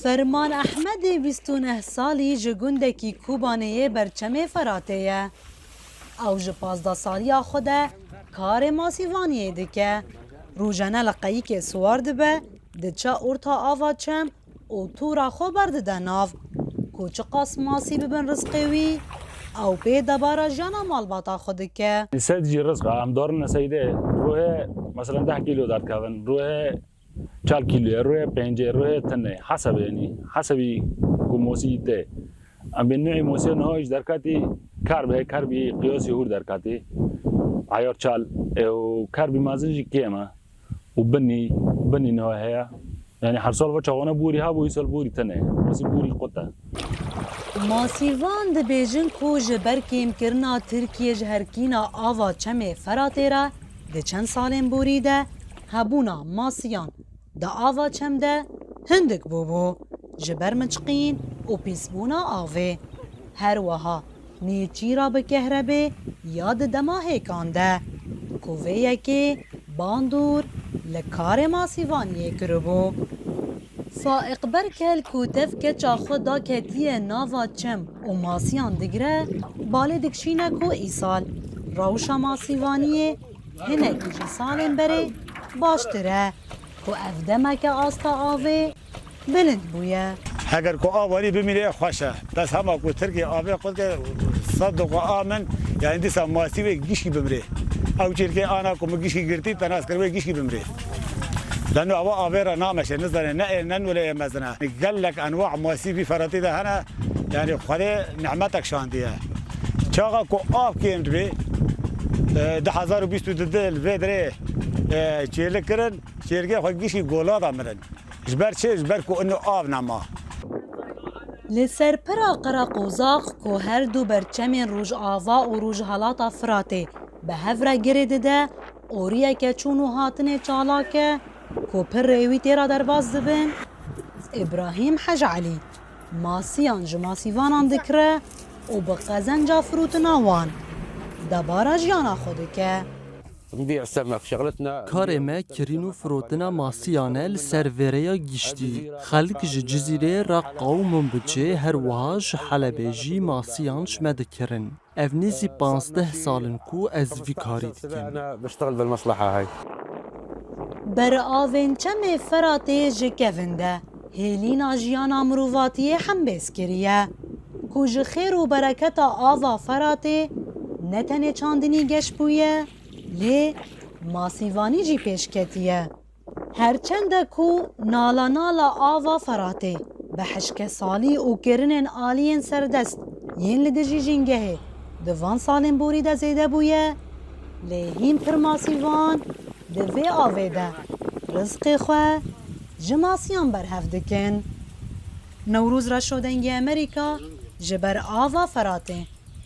فرمان احمد 29 سالی جگوندکی کوبانه برچم فراتیه. او جپازده سالی خوده کار ماسیوانیه دکه. روزانه لقایی که سوار دبه دچه ارتا آوا چم او تو را خو برده ده ناف. کوچه قاس ماسی ببن رزقوی او پی دبارا جانا مالباتا خوده که. سید جی رزقه هم دارن سیده روح مثلا 10 کیلو دار کردن روح 4 کیلو روح 5 روح تنه حسب یعنی حسبی کو موسی ده ام به نوع موسی نهایش در کاتی کار به قیاسی هور در کاتی عیار چال او کار به مازنجی کیما و بنی نهایه یعنی هر سال و چوانه بوری ها بوی سال بوری تنه موسی بوری قطه ماسیوان ده بیجن کو جبر کیم کرنا ترکیه جهرکینا آوا چمه فراتیرا ده چند سالین بوری ده هبونا ماسیان ده آوا چم ده هندک بوبو جبر مچقین و پیسبونا آوه هر وها نیچی را به کهربه یاد دما هیکانده کووه یکی باندور لکار ماسیوانیه کربو سائق برکل کوتف که چاخو دا کتیه ناوا چم و ماسیان دگره باله دکشینه کو ایسال روشا ماسیوانیه هنه کجی سالن بره باشتره کو افدمک آستا آوه بلند بویه اگر کو آوانی بمیره خوشه بس همه کو ترکی آوه خود که صدق و آمن یعنی دیسا ماسیوه گیشی بمره او چرکه آنا کو مگیشی گرتی تناس کروه گیشی بمره لانه هو آوه نامشه نظر نن ولا مزنه قال لك انواع ماسیوی فراتی ده هنا يعني خدا نعمتك شانديه چاقا کو آب کیم دوی 2022 الفدره چیل کرن چیرگه خو گیشی گولا دا مرن جبر چه جبر کو انه آب نما لسر پرا قرا قوزاق کو هر دو برچمین روژ آوا و روژ حالاتا فراته به هفره گرده ده اوریه که چونو هاتنه چالاکه کو پر ریوی تیرا در باز دبن ابراهیم حج علی ماسیان جماسیوانان دکره و به قزنجا فروت ناوان دبارا جیانا خوده که نبيع السمك شغلتنا کار ما کرینو فروتنا ماسیانه لسروریا گیشتی خلق جزیره را قوم بچه هر وهاج حلبه جی ماسیان شمد کرن افنیزی 15 سالن کو از وی کاری دکن انا بشتغل بالمصلحه هاي بر آوین چم فراته جکونده هیلینا جیانا مروفاتیه هم بسکریه کوج خیر و برکت آوا فراته نتنه چاندنی گش بویه لی ماسیوانی جی پیشکتیه هرچند کو نالا آوا فراته به حشک سالی و کرنن آلین سردست ین لدجی جنگه دوان سالین بوری ده زیده بویه لی هین پر ماسیوان دوی آوه ده رزق خواه جماسیان بر هفدکن نوروز را شدنگی امریکا جبر آوا فراته